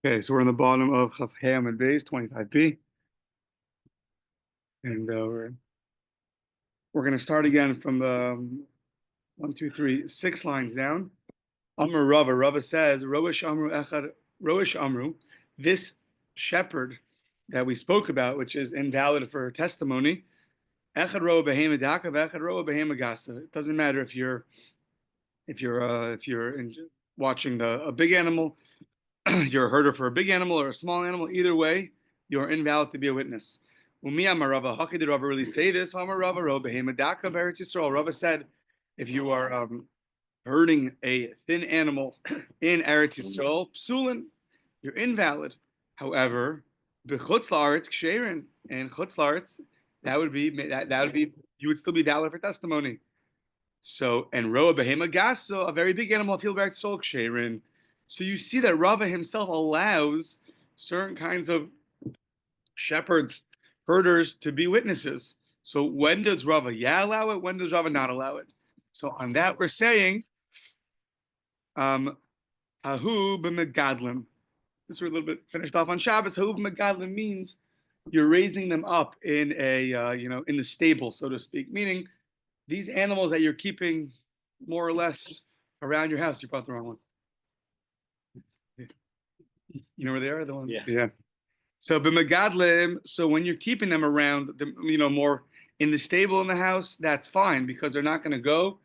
Okay, so we're in the bottom of Chaf Ham and Base 25b, and we're going to start again from the 1, 2, 3, 6 lines down. Amr Rava. Rava says, Roish Amru Echad, Roish Amru, this shepherd that we spoke about, which is invalid for testimony. Echad Roa Behema Dakav, Echad Roa Behema Gasa. It doesn't matter if you're watching a big animal, you're a herder for a big animal or a small animal. Either way, you're invalid to be a witness. Rava, how did Rava really say this? Rava said, if you are herding a thin animal in Eretz Yisrael, psulin, you're invalid. However, b'chutz la'aretz ksherin, and chutz la'aretz, that would be you would still be valid for testimony. So, and roa behema gaso, a very big animal, feel Eretz Yisrael ksherin. So you see that Rava himself allows certain kinds of shepherds, herders to be witnesses. So when does Rava allow it? When does Rava not allow it? So on that we're saying, Hahu b'megadlim. This we're a little bit finished off on Shabbos. Hahu b'megadlim means you're raising them up in in the stable, so to speak. Meaning these animals that you're keeping more or less around your house. You brought the wrong one. You know where they are? The one? Yeah. So b'megadlim, so when you're keeping them around, more in the stable in the house, that's fine because they're not going to go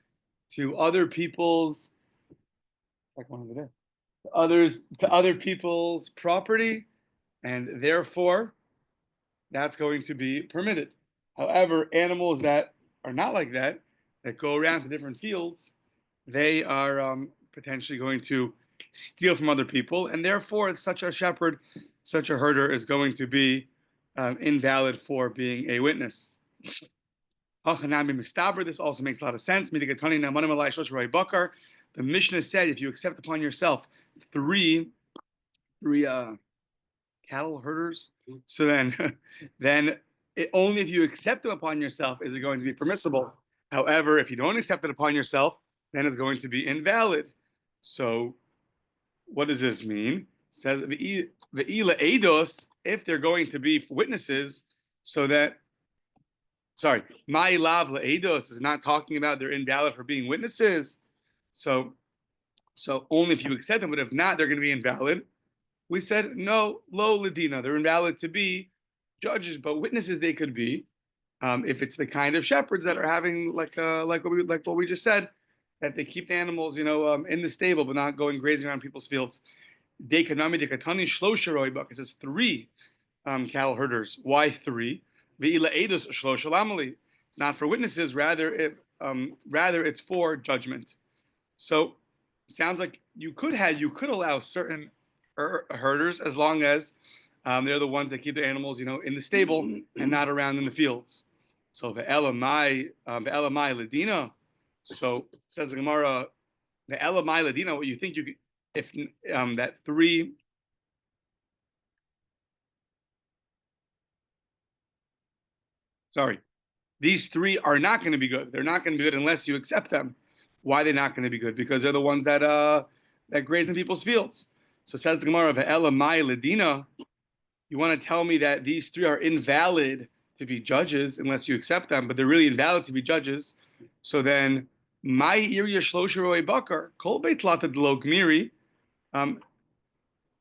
to other people's, like one over there, to other people's property, and therefore that's going to be permitted. However, animals that are not like that go around to different fields, they are potentially going to steal from other people, and therefore such a shepherd, such a herder is going to be invalid for being a witness. This also makes a lot of sense. The Mishnah said, if you accept upon yourself three cattle herders, so then only if you accept them upon yourself is it going to be permissible. However, if you don't accept it upon yourself, then it's going to be invalid. So what does this mean? It says the ila eidos, if they're going to be witnesses, so that my lav eidos is not talking about they're invalid for being witnesses. So only if you accept them, but if not, they're going to be invalid. We said no, lo ladina, they're invalid to be judges, but witnesses they could be, if it's the kind of shepherds that are having like what we just said, that they keep the animals, in the stable but not going grazing around people's fields. It says 3 cattle herders. Why 3? It's not for witnesses, rather it's for judgment. So it sounds like you could allow certain herders as long as they're the ones that keep the animals, in the stable and not around in the fields. So the elamai ladina. So says the Gemara, the elamai ladina. What you think you could, if that 3. Sorry, these 3 are not going to be good. They're not going to be good unless you accept them. Why are they not going to be good? Because they're the ones that graze in people's fields. So says the Gemara, "Ve'ela mai ladina." You want to tell me that these 3 are invalid to be judges unless you accept them, but they're really invalid to be judges. So then, my iria shlosha roi bakar kol beit lata delo gmiri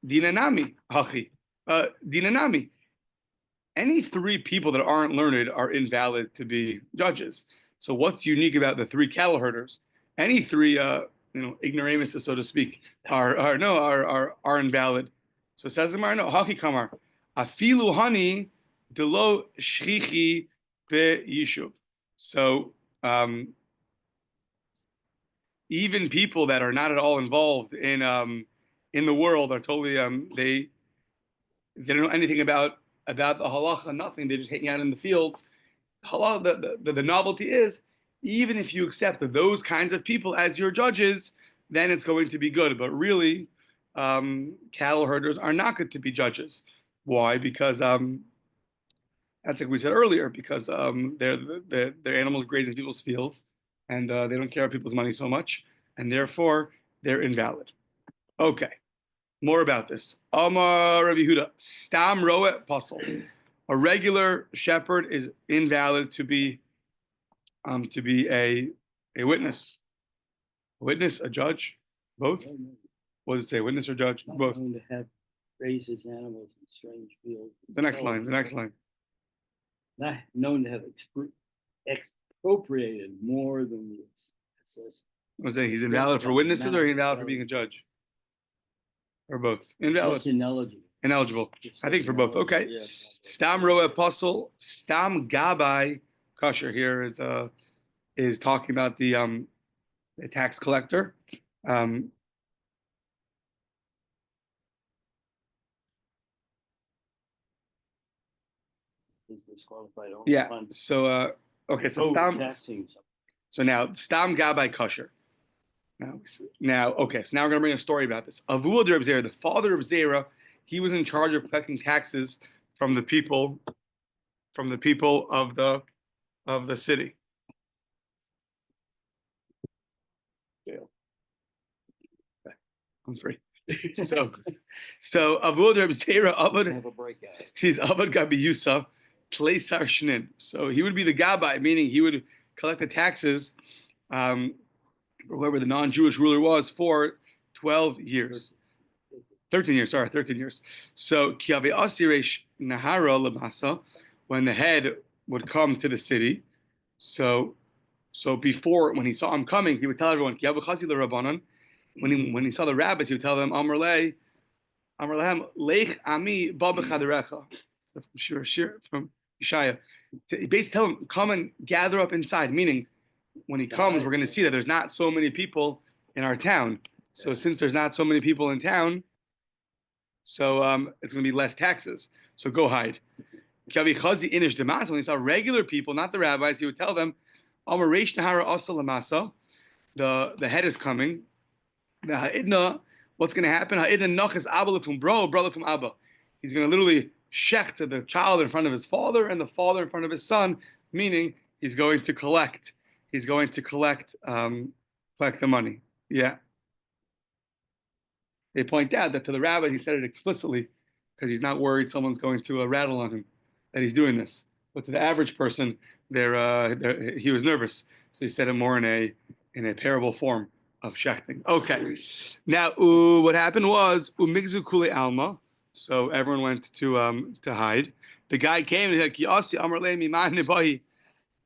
dinanami hachi dinanami. Any 3 people that aren't learned are invalid to be judges. So what's unique about the 3 cattle herders? Any 3, ignoramuses, so to speak, are invalid. So says the Gemara, no, hachi kamar, afilu hani delo shchichi be-yishuv. So even people that are not at all involved in the world are totally they don't know anything about the halacha, nothing. They're just hanging out in the fields. The novelty is, even if you accept those kinds of people as your judges, then it's going to be good. But really, cattle herders are not good to be judges. Why? Because that's like we said earlier. Because their animals graze in people's fields, and they don't care about people's money so much, and therefore they're invalid. Okay. More about this. Amar Rabbi Yehuda, Stam Roe Puzzle. A regular shepherd is invalid to be a witness. A witness, a judge, both. What does it say? Witness or judge? Not Both. known to have raised his animals in strange fields. The next line. The next line. Not known to have expropriated more than the assessed. Was saying he's invalid for witnesses or invalid for being a judge? Or both? Invalid. Just ineligible. Ineligible. I think for both. Okay. Yeah. Stam Roe Apostle, Stam Gabai Kosher here is talking about the tax collector. He's disqualified only Yeah. upon So okay. So overtaxing something. So now Stam Gabai Kosher. Now okay. So now we're gonna bring a story about this. Avu Reb Zera, the father of Zera, he was in charge of collecting taxes from the people of the city. I'm free. So Avod Reb Zera Avod. Have a breakout. He's Avod Gabi Yusa, Tleisar Shnin. So he would be the Gabai, meaning he would collect the taxes, whoever the non-Jewish ruler was, for 12 years. 13 years, sorry, 13 years. So Kiavi Asiresh Nahara Lamasa, when the head would come to the city, so before, when he saw him coming, he would tell everyone, Kiavi Chazi Rabbanan. When he saw the rabbis, he would tell them, Amar Lehem, Leich Ami Baba Chadarecha. From Yeshaya. He basically tell him, come and gather up inside, meaning when he comes, we're going to see that there's not so many people in our town. So since there's not so many people in town, so it's going to be less taxes. So go hide. When he saw regular people, not the rabbis, he would tell them, the head is coming. What's going to happen? Brother from Abba. He's going to literally shecht the child in front of his father and the father in front of his son, meaning he's going to collect. He's going to collect the money. Yeah. They point out that to the rabbi, he said it explicitly because he's not worried someone's going to rattle on him that he's doing this. But to the average person, he was nervous, so he said it more in a parable form of shechting. Okay, now what happened was umigzu kule alma, so everyone went to hide. The guy came and he said,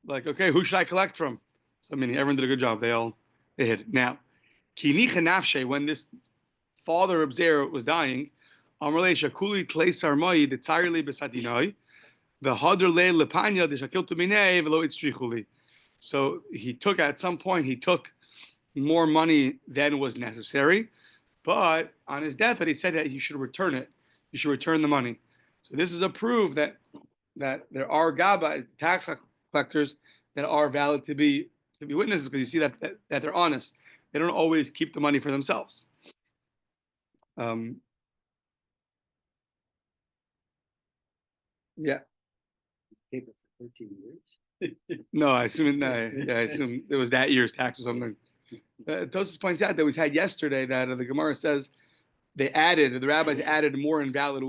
like, okay, who should I collect from? So I mean, everyone did a good job. They hid. Now, when this father of Zera was dying, so he took, at some point, he took more money than was necessary, but on his deathbed, he said that he should return it. He should return the money. So this is a proof that there are gabais, tax collectors, that are valid to be witnesses, because you see that they're honest. They don't always keep the money for themselves. Yeah. Keep it for 13 years. No, I assume it was that year's tax or something. Tosis points out that we had yesterday that the Gemara says the rabbis added more invalid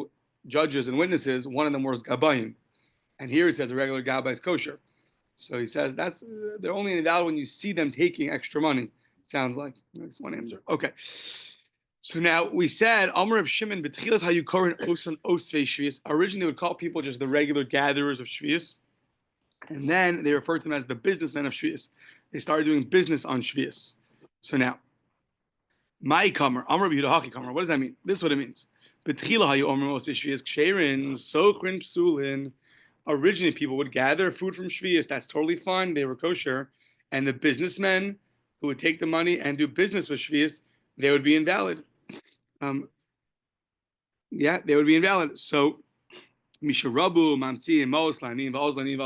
judges and witnesses. One of them was gabayim, and here it says the regular gabbai is kosher. So he says they're only invalid when you see them taking extra money. It sounds like that's one answer. Okay. So now we said Amar of Shimon b'tchilas hayukorin osan osvei shvius. Originally, they would call people just the regular gatherers of shvius, and then they referred to them as the businessmen of shvius. They started doing business on shvius. So now, my kamer, Amar Yehuda Haki kamer. What does that mean? This is what it means. B'tchila hayu omer osvei shvius ksherin sochrin psulin. Originally, people would gather food from shvius. That's totally fine. They were kosher, and the businessmen who would take the money and do business with shvius, they would be invalid. They would be invalid. So, Misharabu, Mamti, and Mos, Lanim, Vazlanim,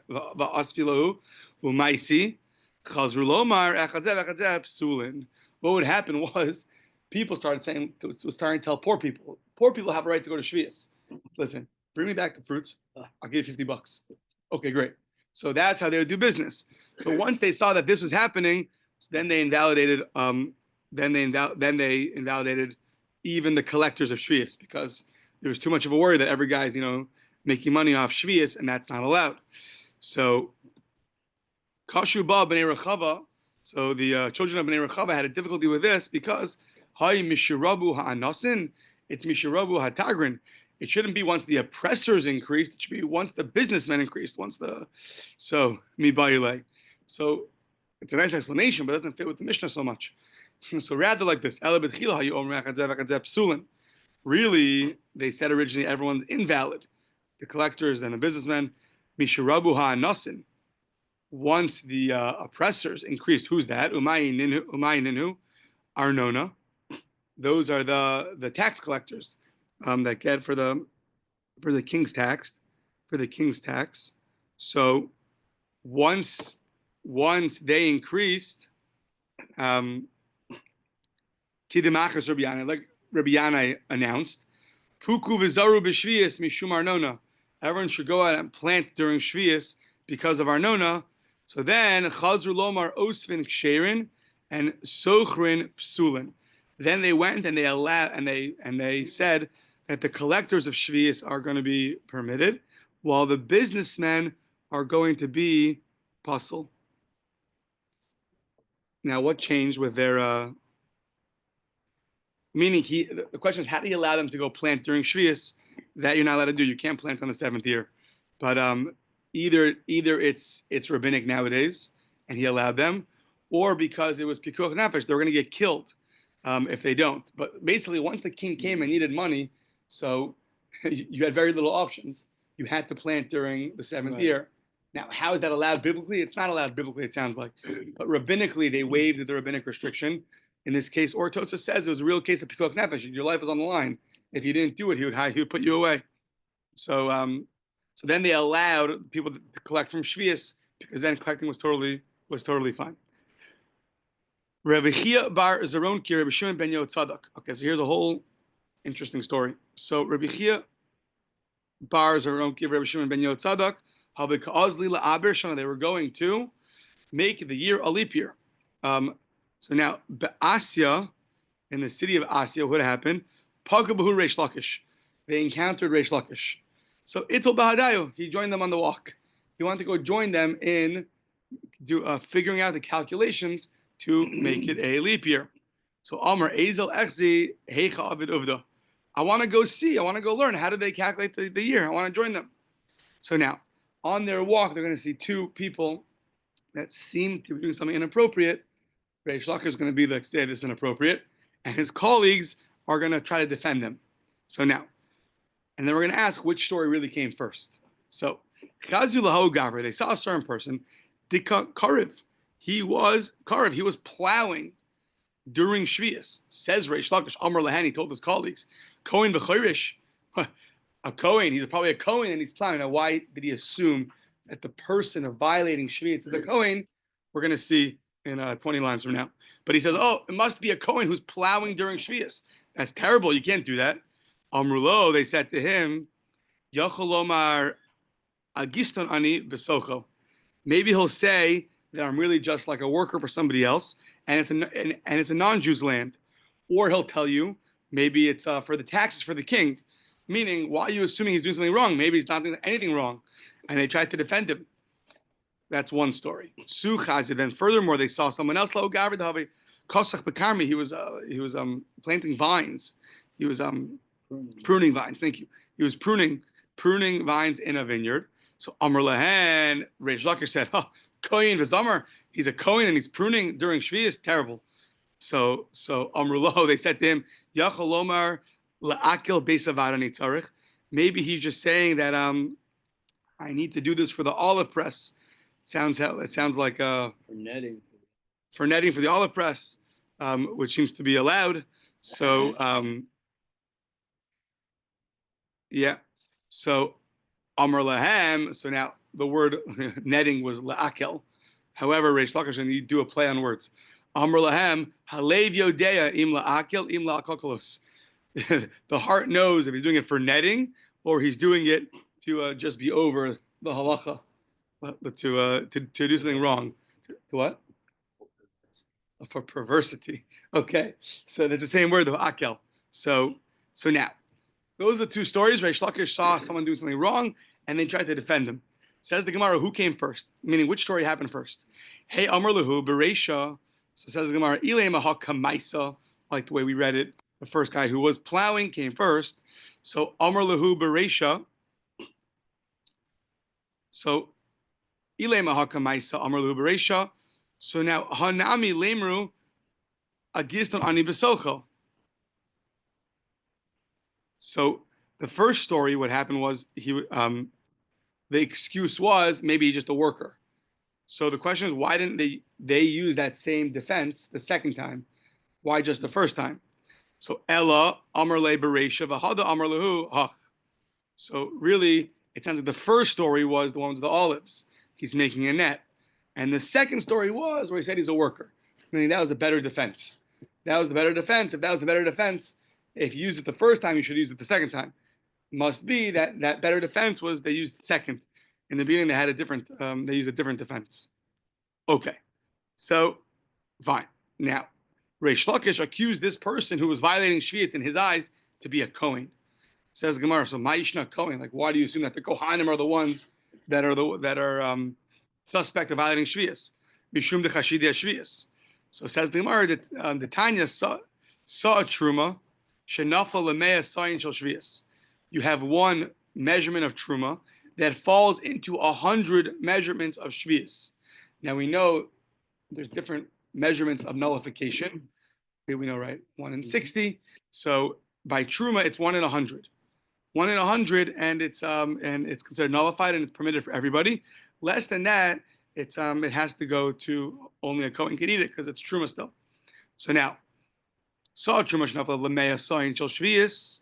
Vasfilahu, Umaisi, Chazrulomar, Echadzev, Psulin. What would happen was people started starting to tell poor people have a right to go to Shvius. Listen, bring me back the fruits. I'll give you $50. Okay, great. So that's how they would do business. So once they saw that this was happening, then they invalidated. Then they invalidated even the collectors of shvius, because there was too much of a worry that every guy's making money off shvius, and that's not allowed. So Kashu ba b'nei Rechava. So the children of b'nei Rechava had a difficulty with this because hay mishirabu ha'anasin. It's mishirabu ha'tagrin. It shouldn't be once the oppressors increased. It should be once the businessmen increased. So mi ba'ilei. So it's a nice explanation, but it doesn't fit with the Mishnah so much. So rather like this, really, they said originally everyone's invalid, the collectors and the businessmen. Mishirabu ha'anasin. Once the oppressors increased, who's that? Umayin ninu, Arnona. Those are the tax collectors that get for the king's tax, So once they increased, Kidimachas Rabbi Yana, like Rabbi Yana announced, Puku v'zaru b'shvius mishum Arnona. Everyone should go out and plant during shvius because of Arnona. So then Chazru Lomar Osvin Ksherin and Sochrin Psulin. Then they went and they allowed and they said that the collectors of shvius are going to be permitted, while the businessmen are going to be pasul. Now, what changed with their meaning? The question is, how do you allow them to go plant during shvius that you're not allowed to do? You can't plant on the seventh year, but either it's rabbinic nowadays, and he allowed them, or because it was pikuach nefesh, they're going to get killed if they don't. But basically, once the king came and needed money, so you had very little options. You had to plant during the seventh year. Now, how is that allowed biblically? It's not allowed biblically, it sounds like. But rabbinically, they waived the rabbinic restriction. In this case, or Tosa says it was a real case of pikuach nefesh. Your life was on the line. If you didn't do it, he would put you away. So then they allowed people to collect from shvius, because then collecting was totally fine. Rabbi Chia bar Zaronki, Rabbi Shimon ben Yotzadok. Okay, so here's a whole interesting story. So Rabbi Chia bar Zaronki, Rabbi Shimon ben Yotzadok, they were going to make the year a leap year. So now, Asya, in the city of Asya, what happened? Pagabahu Reish Lakish. They encountered Reish Lakish. So Itul Bahadayu, he joined them on the walk. He wanted to go join them in figuring out the calculations to make it a leap year. So Amr Ezel Echzi Heicha Avid Uvda. I want to go learn. How do they calculate the year? I want to join them. So now, on their walk, they're going to see two people that seem to be doing something inappropriate. Reish Lakish is going to be like, "Stay, this is inappropriate," and his colleagues are going to try to defend them. So now, and then we're going to ask which story really came first. So, Chazu Laho Gavra, they saw a certain person, Dika Karev. He was plowing during Shvius. Says Reish Lakish, Amr Lahan, he told his colleagues, Kohen v'choirish, a Kohen, he's probably a Kohen and he's plowing. Now, why did he assume that the person of violating Shvius is a Kohen? We're going to see in 20 lines from now. But he says, oh, it must be a Kohen who's plowing during Shvius. That's terrible. You can't do that. Amrulo, they said to him, Yacholomar agiston ani besocho. Maybe he'll say that I'm really just like a worker for somebody else, and it's a non-Jew's land. Or he'll tell you, maybe it's for the taxes for the king. Meaning, why are you assuming he's doing something wrong? Maybe he's not doing anything wrong. And they tried to defend him. That's one story. Su Chazid. Then furthermore, they saw someone else. Lo Gavri Dahavi Kosach Bekarmi. He was planting vines. He was pruning vines. Thank you. He was pruning vines in a vineyard. So Amr Lahan, Reish Lakish said, "Oh, Kohen v'Zamar. He's a Kohen and he's pruning during Shvius. Terrible." So Amr Lo, they said to him, Yachol Lomar la'akil beisavadani tzarich. Maybe he's just saying that I need to do this for the olive press. It sounds like for netting for the olive press, which seems to be allowed. So yeah. So Amr Lahem. So now the word netting was la'akel. However, Reish Lakish, and you do a play on words. Amr Lahem halev yodea im la'akel im la'akokolos. The heart knows if he's doing it for netting or he's doing it to just be over the halacha, to do something wrong. To what? For perversity. Okay, so that's the same word, the akel. So now, those are two stories. Reish Lakish saw someone doing something wrong, and they tried to defend him. Says the Gemara, who came first? Meaning, which story happened first? Hey, Amar Lahu, Bereisha. So says the Gemara, Ilay Mahak Kamaisa, like the way we read it. The first guy who was plowing came first. So Amar Lahu, Bereisha. So Ilay Mahak Kamaisa, Amar Lahu, Bereisha. So now, Hanami Lemru, Agiston Ani Besocho. So the first story, what happened was the excuse was maybe just a worker. So the question is, why didn't they use that same defense the second time? Why just the first time? So Ella Amar Le Bereisha V'Hada Amar Lehu Hach. So really, it sounds like the first story was the one with the olives. He's making a net, and the second story was where he said he's a worker. Meaning that was a better defense. That was the better defense. If that was the better defense, if you used it the first time, you should use it the second time. Must be that better defense was they used second. In the beginning, they had a different. They used a different defense. Okay, so fine. Now, Reish Lakish accused this person who was violating Shvius in his eyes to be a Kohen. Says the Gemara. So Ma'ishna Kohen. Like, why do you assume that the Kohanim are the ones that are suspect of violating Shvius? Mishum de Chashidei Shvius. So says the Gemara that the Tanya saw a truma. Shenafla lemeya sayin shel Shvius. You have one measurement of truma that falls into 100 measurements of Shvius. Now we know there's different measurements of nullification. Here we know, right? 1 in 60. So by truma, it's 1 in 100. 1 in 100, and it's considered nullified and it's permitted for everybody. Less than that, it has to go to only a Kohen can eat it because it's truma still. So now, saw truma shnafla lemeya sayin shel Shvius.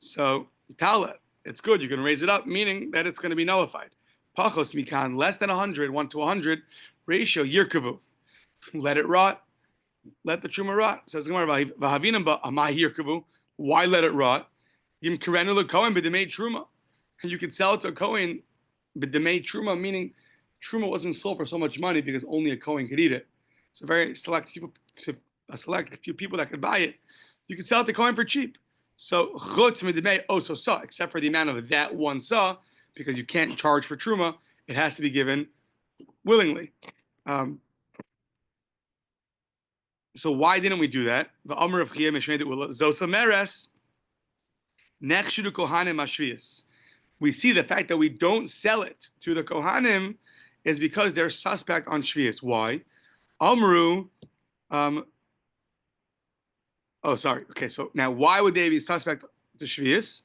So Tala, it's good. You can raise it up, meaning that it's going to be nullified. Pachos mikan, less than 100, 1 to 100, ratio yirkavu. Let it rot. Let the truma rot. Says the Gemara, v'havinam ba'amai yirkavu. Why let it rot? Yim kirenu lekohen b'demei truma. And you could sell it to a Kohen b'demei truma, meaning truma wasn't sold for so much money because only a Kohen could eat it. So very select few people that could buy it. You could sell it to Kohen for cheap. So chutz midemei oso sa, except for the amount of that one sa, because you can't charge for truma, it has to be given willingly. So why didn't we do that? The Amr of Chiyah Mishmei Zosa Meres Nechshudu Kohanim Ashvius. We see the fact that we don't sell it to the Kohanim is because they're suspect on Shvius. Why? Amru. Oh, sorry. Okay, so now why would they be suspect to Shvius?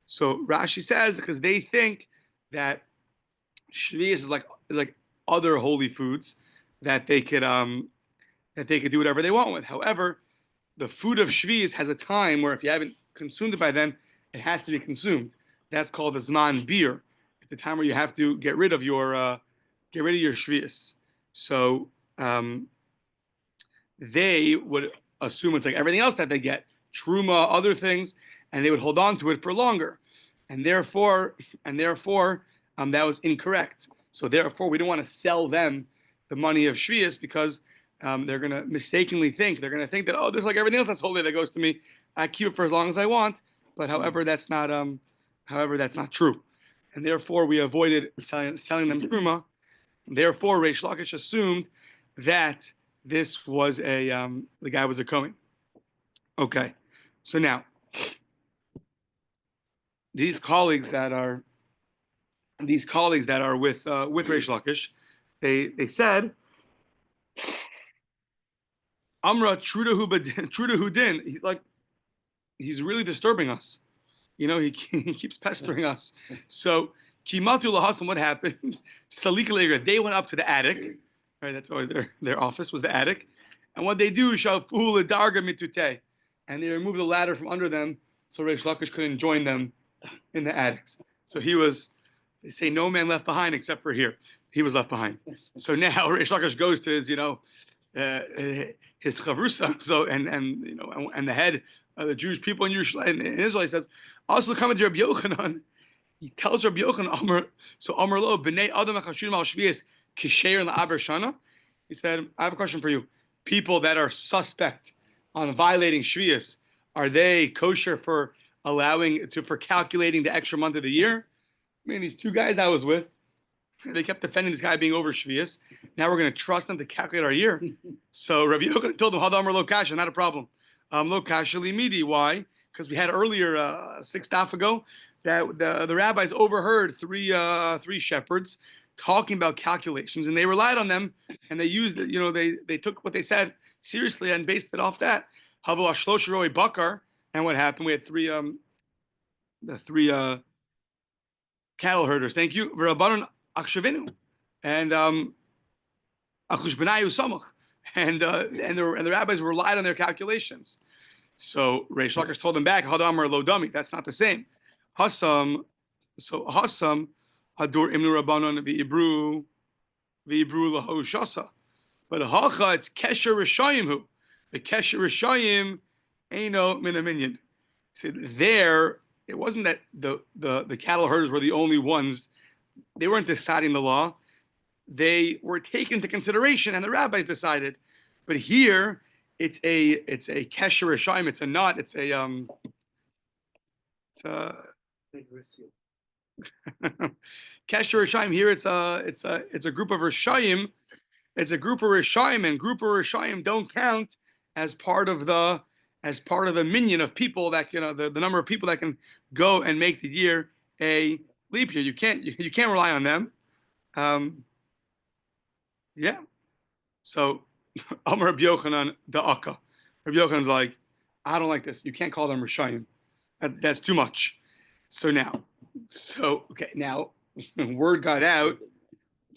So Rashi says because they think that Shvius is like other holy foods that they could do whatever they want with. However, the food of Shvius has a time where if you haven't consumed it by then, it has to be consumed. That's called the Zman Bir, at the time where you have to get rid of your Shvius. So they would assume it's like everything else that they get, truma, other things, and they would hold on to it for longer, and therefore, that was incorrect. So therefore, we don't want to sell them the money of Shvius because they're going to mistakenly think that, oh, there's like everything else that's holy that goes to me. I keep it for as long as I want, but however that's not true, and therefore we avoided selling them truma. Therefore, Reish Lakish assumed that this was the guy was a Kohen. Okay, so now these colleagues that are with Reish Lakish, they said, Amra Trudahu Din. He's really disturbing us. You know, he keeps pestering us. So Kimatu Lahasam, what happened? Salika, they went up to the attic. Right, that's always their office was the attic. And what they do, Shaful Darga Mitute. And they removed the ladder from under them so Reish Lakish couldn't join them in the attics. So they say no man left behind except for here. He was left behind. So now Reish Lakish goes to his, his chavrusa, so and the head of the Jewish people in Israel, he says, also come to Rabbi Yochanan. He tells Rabbi Yochanan, Amar lo b'nei adam achashudim al shvius kisheir la'aber shana. He said, I have a question for you. People that are suspect on violating shvius, Are they kosher for for calculating the extra month of the year? I mean, these two guys I was with, they kept defending this guy being over Shvius. Now we're going to trust them to calculate our year. So Rabbi Yochanan told them, Hadamar lo kasha, not a problem. Lo kasha limidi. Why? Because we had earlier, 6 daf ago, that the rabbis overheard three shepherds talking about calculations, and they relied on them, and they used it. They took what they said seriously and based it off that. Havo ashlosh roi bakar, and what happened? We had the three cattle herders. Thank you, Rabbanon Akshavinu, and Achushbenayu Samach, and the rabbis relied on their calculations. So Reish Lakish told them back, Hadamar lo dami. That's not the same. Hasam Hadur Imnu Rabbanon v'ibru laho shasa. But hacha it's kesher rishayim hu. The kesher rishayim eino min a minyan. So there, it wasn't that the cattle herders were the only ones. They weren't deciding the law. They were taken into consideration, and the rabbis decided. But here, it's a kesher rishayim. It's a not. It's a kesher rishayim. Here, it's a group of rishayim. It's a group of rishayim, and group of rishayim don't count as part of the minyan of people that the number of people that can go and make the year a leap year. You can't rely on them. Yeah. So Amar Rabbi Yochanan da'aka. Rabbi Yochanan's like, I don't like this. You can't call them rishayim. That's too much. Now word got out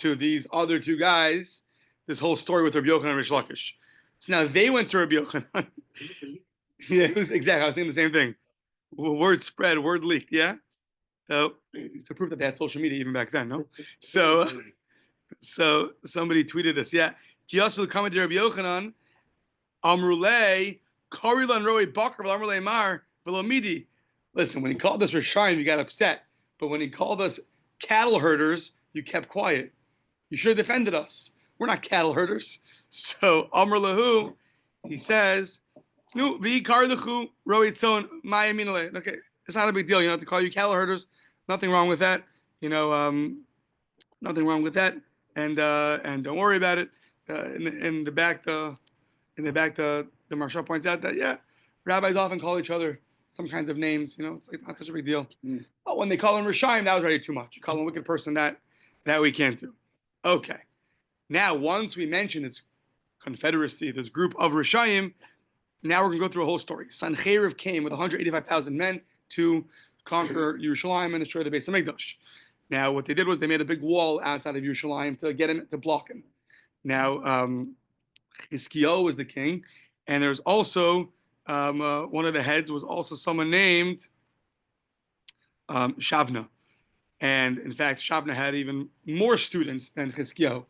to these other two guys. This whole story with Rabbi Yochanan and Reish Lakish. So now they went to Rabbi Yochanan. Yeah, exactly. I was thinking the same thing. Word spread, word leaked. Yeah. So to prove that they had social media even back then, no. So somebody tweeted this. Yeah. Kiyasul coming to Rabbi Yochanan. Amrulei Karilan Roi Bakar Amrulei Mar Velomidi. Listen, when he called us Rishayim, you got upset. But when he called us cattle herders, you kept quiet. You should have defended us. We're not cattle herders. So Amr Lahu, he says, "Nu v'karlechu roitzon mayaminale." Okay, it's not a big deal. You know, to call you cattle herders, nothing wrong with that. Nothing wrong with that. And don't worry about it. In the back, the Maharsha points out that rabbis often call each other some kinds of names. It's like not such a big deal. But when they call him Rishayim, that was already too much. You call him a wicked person, that we can't do. Okay. Now, once we mention this confederacy, this group of Rishayim, now we're going to go through a whole story. Sanhedrin came with 185,000 men to conquer Yerushalayim and destroy the Beis Hamikdash. Now, what they did was they made a big wall outside of Yerushalayim to get him, to block him. Now, Hiskiel was the king, and there's also one of the heads was also someone named Shavna. And in fact, Shavna had even more students than Hiskiel.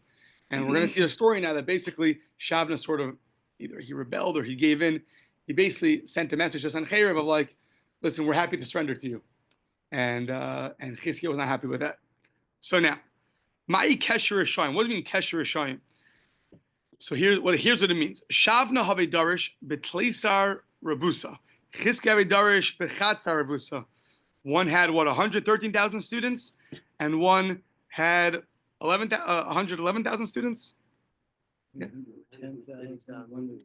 And we're going to see a story now that basically Shavna sort of either he rebelled or he gave in. He basically sent a message to Sanhedrin of like, listen, we're happy to surrender to you. And Hiskiel was not happy with that. So now, Ma'i Kesher Rishayim. What does it mean Kesher Rishayim? So here's what it means. Shavna have darish betleisar rabusa. Hiskiel have darish bechatzar rabusa. One had 113,000 students, and one had 111,000 students. Yeah.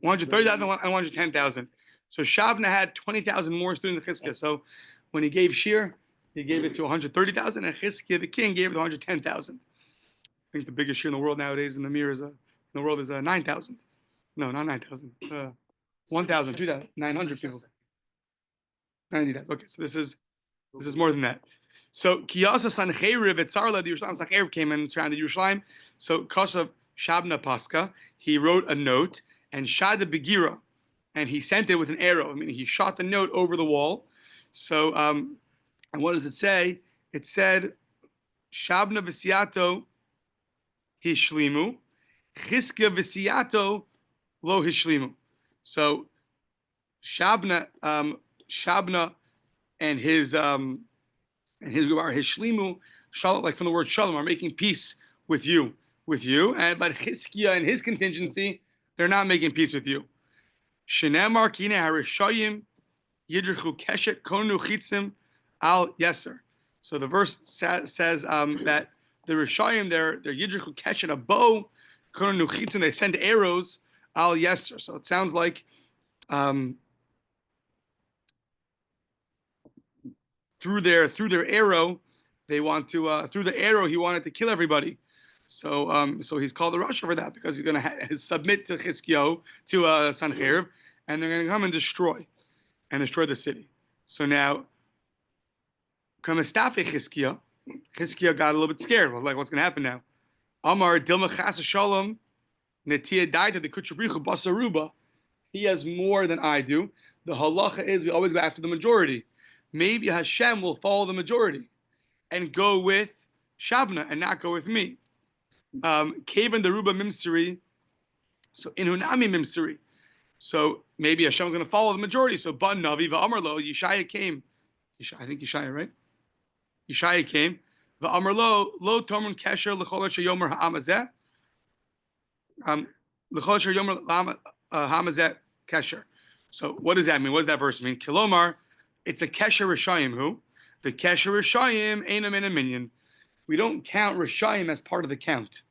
130,000 and 110,000. So Shavna had 20,000 more students than Chizkiah. So when he gave Shir, he gave it to 130,000, and Chizkiah, the king, gave it to 110,000. I think the biggest Shir in the world nowadays in the mirror is 9,000. No, not 9,000. 1,000, 2,000, 900 people. 90,000. Okay, so this is more than that. So Kiyasa Sanhedrin Vitzarla the Yerushalayim Sanhedrin came and surrounded Yerushalayim. So Kosav Shabna Pascha, he wrote a note and Shad the Begira, and he sent it with an arrow. I mean, he shot the note over the wall. So and what does it say? It said Shabna Visiato Hishlimu, Chizkiah Visiato Lo Hishlimu. So Shabna and his Hishlimu, Shalom, like from the word Shalom, are making peace with you. And but Chizkiah and his contingency, they're not making peace with you. Shenemar Kine Harishayim Yidrichu Keshet Konu Chitzim Al Yeser. So the verse says that the Rishayim, they're Yidrichu Keshet, a bow, Konu Chitzim, they send arrows Al Yeser. So it sounds like through their arrow, they want to through the arrow he wanted to kill everybody. So he's called the Rasha for that, because he's going to submit to Chizkiyahu, to Sanhedrin, and they're going to come and destroy the city. So now, Kamastafe Chizkiyahu got a little bit scared. Like, what's going to happen now? Amar Dilma Chasa Shalom Netia died to the Kuchabrichu Basaruba. He has more than I do. The halacha is we always go after the majority. Maybe Hashem will follow the majority and go with Shabna and not go with me. Kavan the Ruba Mimsiri, so Inhunami Mimsiri. So maybe Hashem's going to follow the majority. So Ban Navi Va'amarlo, Yeshaya came. I think Yeshaya, right? Yeshaya came. Va'amarlo, Lo Tormun Kesher L'chol Yomer Ha'amazeh. L'chol Yomer Ha'amazeh Kesher. So what does that mean? What does that verse mean? Kilomar, it's a Kesher Rishayim who? The Kesher Rishayim Einam in a minion. We don't count Rishayim as part of the count.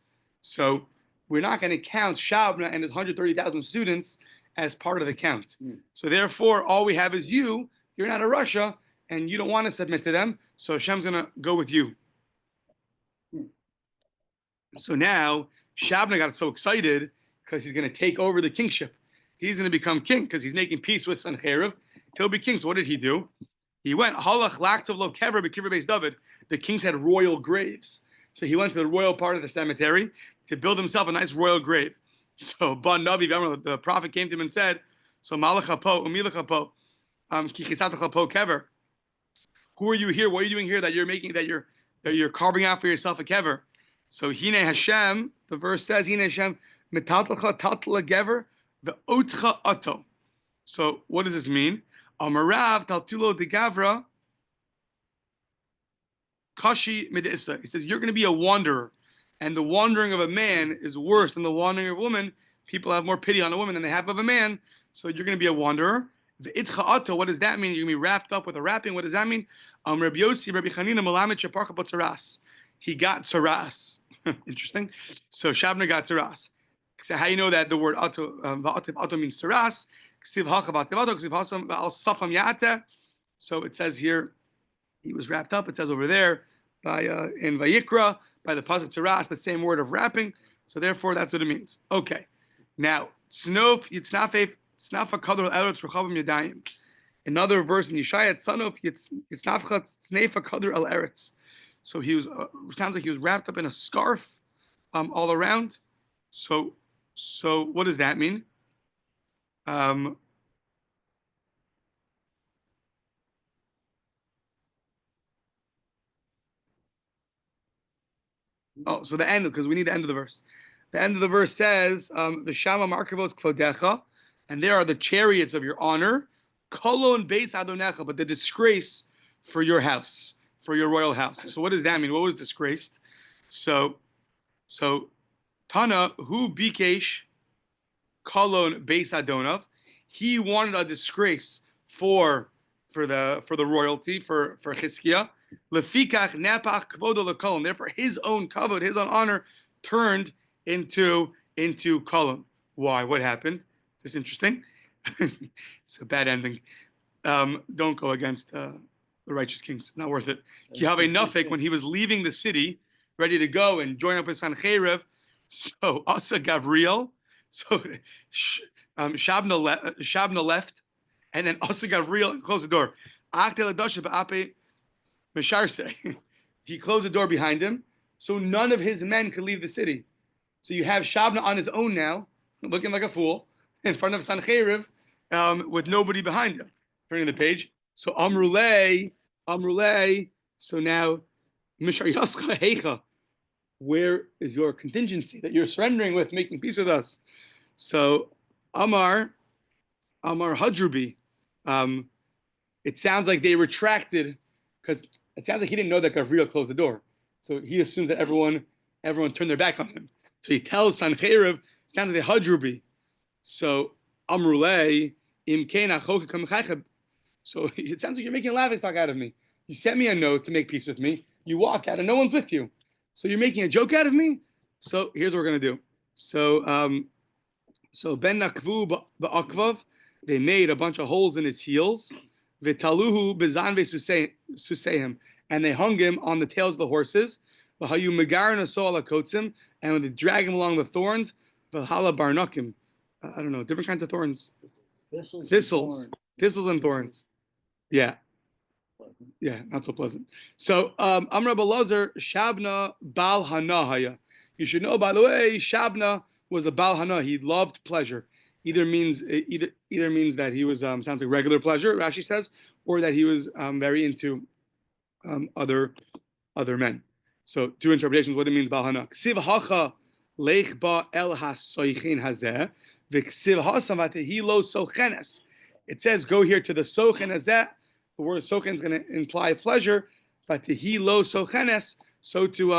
So we're not going to count Shabna and his 130,000 students as part of the count. So therefore, all we have is you. You're not a Rasha, and you don't want to submit to them. So Hashem's going to go with you. So now, Shabna got so excited because he's going to take over the kingship. He's going to become king because he's making peace with Sanhedrin. He'll be king. So what did he do? He went, Halach Laktov Lo Kever B'Kiver Beis David. The kings had royal graves. So he went to the royal part of the cemetery to build himself a nice royal grave. So Ban Navi, the prophet came to him and said, so Malachapo, Umilachapo, Kichisatachapo Kever. Who are you here? What are you doing here that you're carving out for yourself a kever? So Hine Hashem, the verse says, Hine Hashem, Metaltalcha Taltala Gever, the Otcha Ato. So what does this mean? Amarav Taltulo de Gavra Kashi Medisa. He says, you're going to be a wanderer. And the wandering of a man is worse than the wandering of a woman. People have more pity on a woman than they have of a man. So you're going to be a wanderer. The itcha ato, what does that mean? You're going to be wrapped up with a wrapping. What does that mean? Rabbi Yossi, Rabbi Chanina, Malamet Shaparcha Botzaras. He got tzaras. Interesting. So Shabna got tzaras. So how you know that the word ato, ato means tzaras? So it says here, he was wrapped up. It says over there by in Vayikra, by the pasuk tzaras, the same word of wrapping. So therefore, that's what it means. Okay. Now, tznof yitznafef tznafa kador eretz rechavim yadayim. Another verse in Yeshaya, tznof yitznafcha tznefa kador el eretz. So he was sounds like he was wrapped up in a scarf, all around. So what does that mean? Oh, so the end, because we need the end of the verse. The end of the verse says, "V'shama markavos kvodecha," and there are the chariots of your honor, kolon beis adonecha, but the disgrace for your house, for your royal house. So what does that mean? What was disgraced? So Tana hu bikesh kolon beis adonav. He wanted a disgrace for the royalty for Chizkiah. Lefikach napach kvodo lekolon. Therefore, his own kavod, his own honor, turned into kolon. Why? What happened? Is this interesting? It's a bad ending. Don't go against the righteous kings. Not worth it. Kihavei Nafik, when he was leaving the city, ready to go and join up with Sancheriv, so Asa Gavriel, so Shabna left, and then Asa Gavriel and closed the door. He closed the door behind him, so none of his men could leave the city. So you have Shabna on his own now, looking like a fool, in front of Sancheriv, with nobody behind him. Turning the page. So Amrulei. So now, Mishar Yascha Heicha, where is your contingency that you're surrendering with, making peace with us? So Amar Hadrubi. It sounds like they retracted, because it sounds like he didn't know that Gavriel closed the door. So he assumes that everyone turned their back on him. So he tells Sancheriv, sounds like Hadrubi. So Amrulei Imkein Achok Kamchachab. So it sounds like you're making a laughing stock out of me. You sent me a note to make peace with me. You walk out and no one's with you. So you're making a joke out of me? So here's what we're gonna do. So ben nakvu ba'akvav, they made a bunch of holes in his heels. V'taluhu bezan ve'suseim, and they hung him on the tails of the horses. V'hayu megarin aso ala kotzim, and when they drag him along the thorns, v'hala barnakim. I don't know, different kinds of thorns. Thistles and thorns. Yeah. Yeah, not so pleasant. So, Amr Balazar, Shabna Bal Hanahaya. You should know, by the way, Shabna was a Bal Hana. He loved pleasure. Either means that he was sounds like regular pleasure, Rashi says, or that he was very into other men. So, two interpretations what it means Bal Hana. Ksiv hacha leich ba el hasoichin hazeh, v'ksiv hasam vatehi lo sochenes. It says, go here to the sochen hazeh. The word sochen is going to imply pleasure, but to he lo sochenes, so to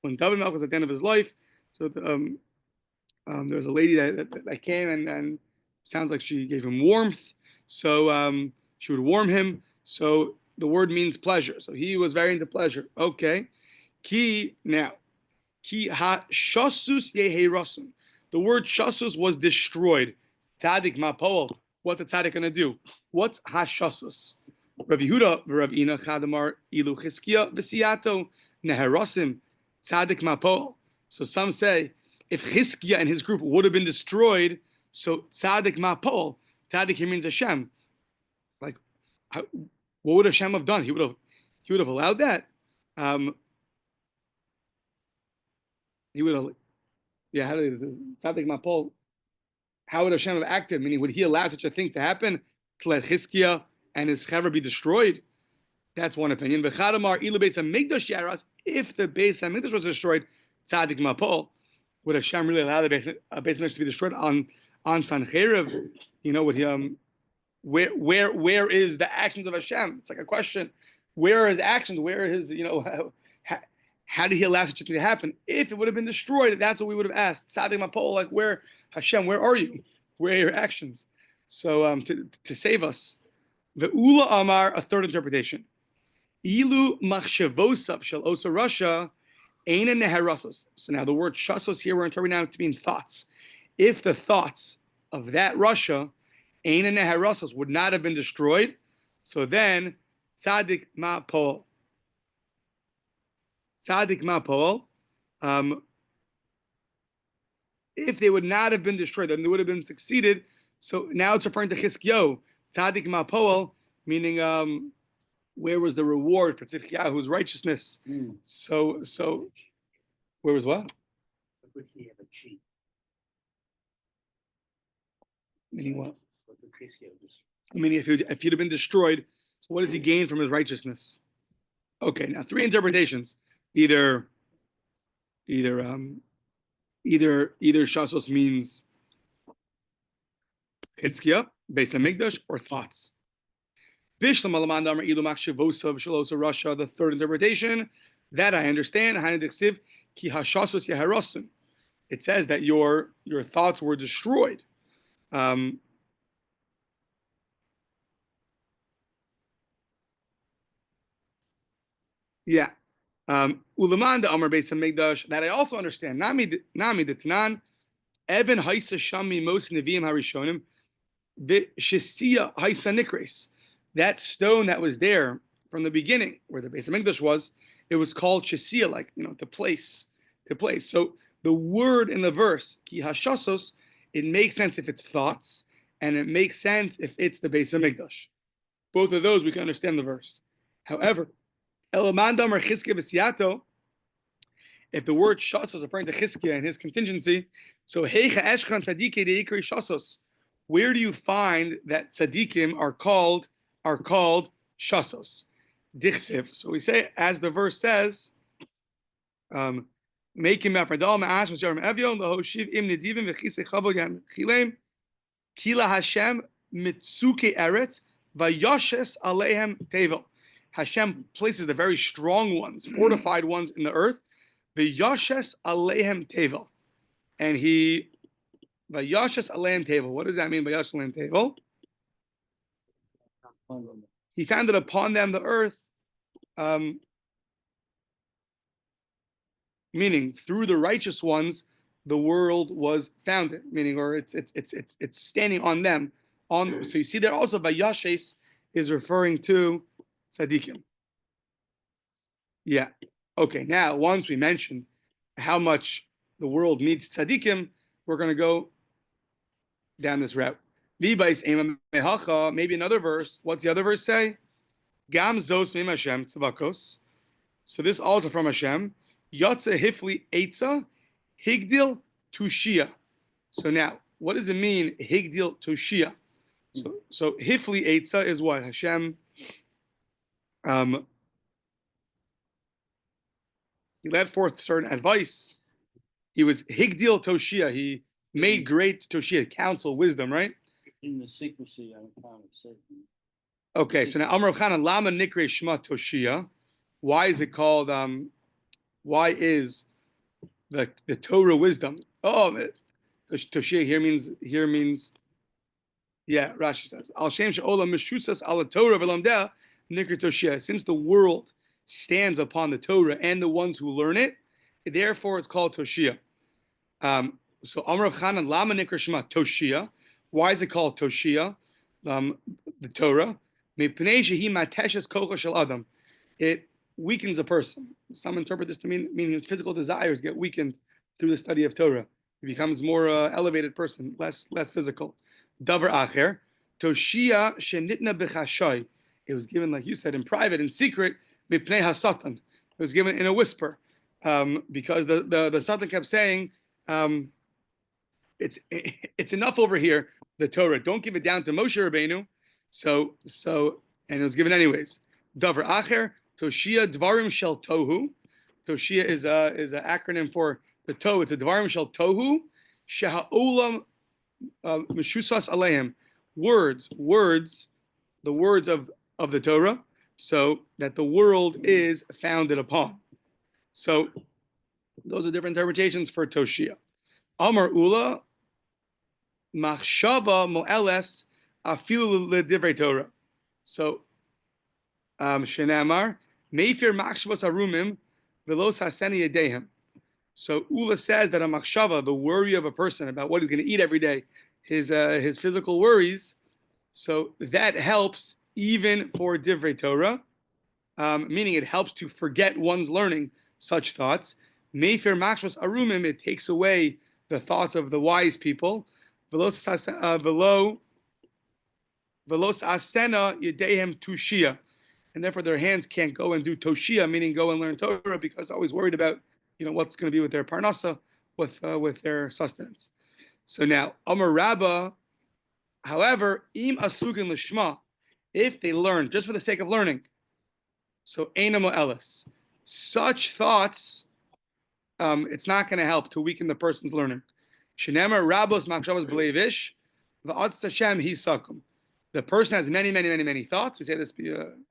when David Melch was at the end of his life, so there was a lady that came and sounds like she gave him warmth, so she would warm him. So the word means pleasure. So he was very into pleasure. Okay, ki ha shasus yeheirasun. The word shasus was destroyed. Tadik mapol. What's a tzaddik going to do? What's hashasus? Rabbi Yehuda, Rabbi Ina, Chadamar, Ilu Chizkiya, V'siyato, Neherasim, tzaddik mapol. So some say, if Chizkiya and his group would have been destroyed, so tzaddik mapol, tzaddik here means Hashem. Like, what would Hashem have done? He would have allowed that. He would have, yeah. Tzaddik mapol. How would Hashem have acted? Meaning, would He allow such a thing to happen to let Chizkiya and his chaver be destroyed? That's one opinion. V'chadamar ilu beis hamikdash yaras. If the beis hamikdash was destroyed, tzaddik mapol, would Hashem really allow the beis hamikdash to be destroyed on Sanhedrin? You know, would He? Where is the actions of Hashem? It's like a question. Where are His actions? Where are His? You know, how did He allow such a thing to happen? If it would have been destroyed, that's what we would have asked. Tzaddik mapol, like where? Hashem, where are you? Where are your actions? So to save us. The Ula Amar, a third interpretation. Ilu machshevosav shel osa Russia, eina neherasos. So now the word shasos here we're interpreting now to mean thoughts. If the thoughts of that Russia, eina neherasos, would not have been destroyed, so then tzaddik ma'pol. Tzaddik ma'pol. If they would not have been destroyed, then they would have been succeeded. So now it's referring to Chizkiyahu, tzaddik ma'pol, meaning where was the reward for Tzidkiyahu's righteousness? So where was what? What would he have achieved? Meaning what? I mean, if he'd have been destroyed, so what does he gain from his righteousness? Okay, now three interpretations. Either shasos means Chizkiya, Beis Hamikdash, or thoughts. The third interpretation that I understand, it says that your thoughts were destroyed. Yeah. Ulamanda Amar Beis Hamikdash, that I also understand. Nami Detnan, Evan Haisa Shami Mos Neviim Harishonim, Shisia Haisa Nikres. That stone that was there from the beginning, where the Beis Hamikdash was, it was called Shisia, like, you know, the place. So the word in the verse, Ki Hashasos, it makes sense if it's thoughts, and it makes sense if it's the Beis Hamikdash. Both of those we can understand the verse. However, Elamandam or Chizkiya v'siyato, if the word shasos is referring to Chizkiya and his contingency, so heicha eshkan tzadikei deikri shasos. Where do you find that tzadikim are called shasos? Dichsiv. So we say, as the verse says, make him afradal ma'ash v'sharim evyon lahoshiv im nedivim v'chisei chavod yan chilem kila Hashem mitzuke eret vayashes aleihem tevel. Hashem places the very strong ones, fortified ones in the earth. V'yashes aleihem tevel, and he v'yashes aleihem tevel. What does that mean? V'yashes aleihem tevel. He founded upon them the earth, meaning through the righteous ones, the world was founded. Meaning, or it's standing on them. So you see there also Vayashes is referring to tzaddikim. Yeah. Okay. Now, once we mentioned how much the world needs tzaddikim, we're going to go down this route. Maybe another verse. What's the other verse say? Gam zos mim Hashem tzavakos. So this also from Hashem. Yotze hifli eitza higdil tushia. So now, what does it mean higdil tushia? So hifli eitza is what Hashem. He led forth certain advice. He was higdil toshia. He made great toshia, counsel, wisdom, right? In the secrecy, I found it said. Okay, so now Amar Chanan Lama Nikre Shma Toshia. Why is it called? Why is the Torah wisdom? Oh, Toshia here means. Yeah, Rashi says Al Shem She'olam Meshusas Al Torah V'Lamdeh Nikre Toshia. Since the world stands upon the Torah and the ones who learn it, therefore it's called Toshia. So Amar Chanan Lama Nikre Shma Toshia. Why is it called Toshia? The Torah. It weakens a person. Some interpret this to mean his physical desires get weakened through the study of Torah. He becomes more elevated person, less physical. Davar acher, Toshia shenitna b'chashay. It was given, like you said, in private, in secret, mipnei hasatan. It was given in a whisper, because the Satan kept saying, it's enough over here. The Torah, don't give it down to Moshe Rabbeinu. So, and it was given anyways. Davar acher, Toshia dvarim shel tohu. Toshia is an acronym for the Tohu. It's a dvarim shel tohu. Sheha'olam meshusas aleim. Words, the words of the Torah, so that the world is founded upon. So, those are different interpretations for Toshia. Amar Ula. Machshava mo'eles afilu l'divrei Torah. So, Shenamar meifir machshavos arumim velos haseni yedehem. So Ula says that a machshava, the worry of a person about what he's going to eat every day, his physical worries, so that helps even for divrei Torah, meaning it helps to forget one's learning such thoughts. Meifir machshavos arumim, it takes away the thoughts of the wise people. Velos asena yedehem tushia, and therefore their hands can't go and do toshia, meaning go and learn Torah, because they're always worried about what's going to be with their parnasa, with their sustenance. So now Amar Rabba, however, im asukin lishma, if they learn just for the sake of learning, so einamo elis, such thoughts, it's not going to help to weaken the person's learning. Shenema Rabos Makshavas Belevish, Va'atz Hashem Hisakum. The person has many thoughts. We say this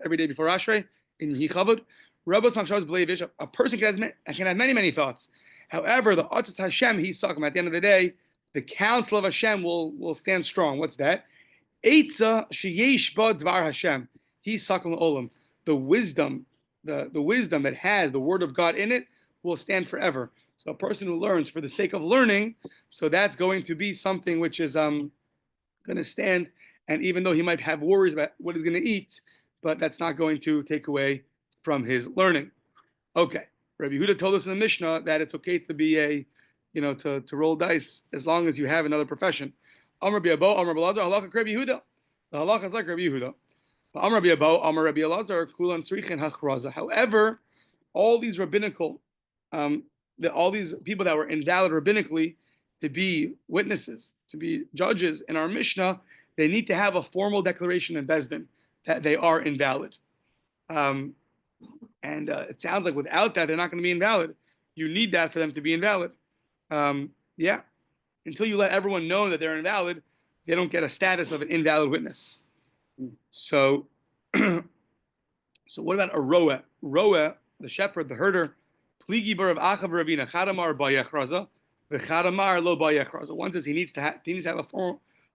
every day before Ashrei in Yichavod. Rabos Makshavas Belevish. A person can have many thoughts. However, the Atz Hashem Hisakum. At the end of the day, the counsel of Hashem will stand strong. What's that? Eitza Sheyesh Ba Dvar Hashem Hisakum Olam. The wisdom that has the word of God in it will stand forever. So a person who learns for the sake of learning, so that's going to be something which is going to stand. And even though he might have worries about what he's going to eat, but that's not going to take away from his learning. Okay, Rabbi Yehuda told us in the Mishnah that it's okay to be to roll dice as long as you have another profession. Amar Rabbi Abo, Amar Rabbi Elazar, halacha Rabbi Yehuda. The halacha is like Rabbi Yehuda. Amar Rabbi Abo, Amar Rabbi Elazar, kulan tzrichen hachraza. However, all these rabbinical all these people that were invalid rabbinically to be witnesses, to be judges in our Mishnah, they need to have a formal declaration in Beis Din that they are invalid. And it sounds like without that, they're not going to be invalid. You need that for them to be invalid. Until you let everyone know that they're invalid, they don't get a status of an invalid witness. So what about a roa? Roa, the shepherd, the herder, Pligi bar of Achav Ravina, Chadamar Bayachraza, the Chadamar lo Bayachraza. One says he needs to have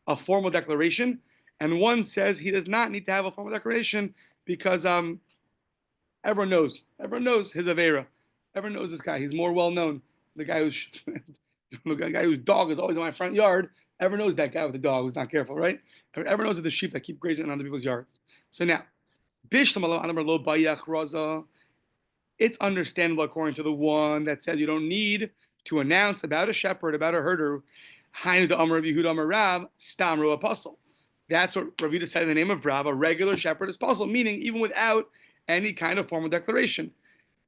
a formal declaration, and one says he does not need to have a formal declaration because everyone knows his avera. Everyone knows this guy. He's more well known. The guy who's the guy whose dog is always in my front yard. Everyone knows that guy with the dog who's not careful, right? Everyone knows the sheep that keep grazing on other people's yards. So now, it's understandable according to the one that says you don't need to announce about a shepherd, about a herder. Apostle. That's what Rav Yehuda said in the name of Rav. A regular shepherd is possible, meaning even without any kind of formal declaration.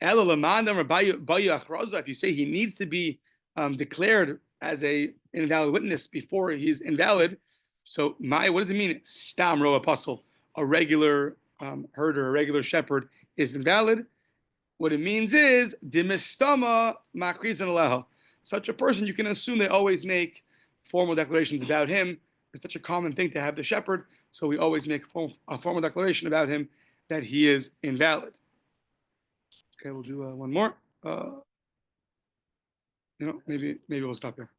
If you say he needs to be declared as a invalid witness before he's invalid, so what does it mean? Stamro apostle, a regular herder, a regular shepherd is invalid. What it means is dimistama makrizan aleha. Such a person, you can assume they always make formal declarations about him. It's such a common thing to have the shepherd, so we always make a formal declaration about him that he is invalid. Okay, we'll do one more. Maybe we'll stop here.